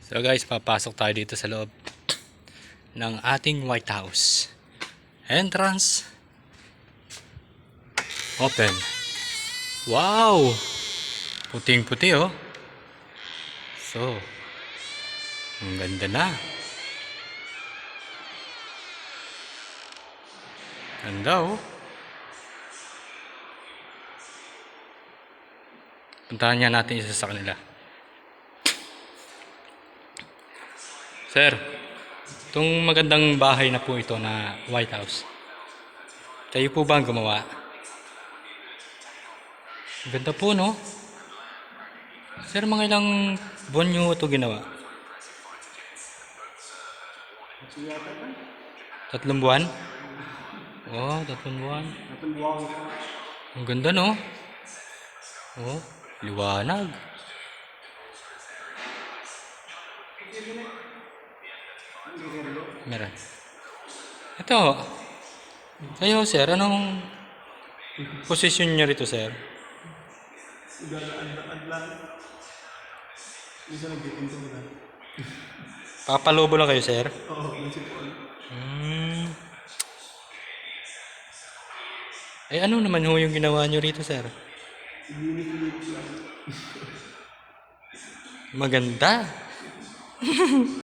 So guys, papasok tayo dito sa loob ng ating White House. Entrance. Open. Wow! Puting-puti oh. So, ang ganda na. Ganda oh. Puntahan niya natin isa sa kanila. Sir, itong magandang bahay na po ito na White House, kayo po ba ang gumawa? Ganda po, no? Sir, mga ilang buwan nyo ito ginawa? 3 buwan? Oh, 3 buwan. Ang ganda, no? Oh, liwanag. Meron. Ito, kayo sir, anong posisyon nyo rito sir? Papalobo lang kayo sir? Oo, municipal. Eh ano naman ho yung ginawa nyo rito sir? Maganda.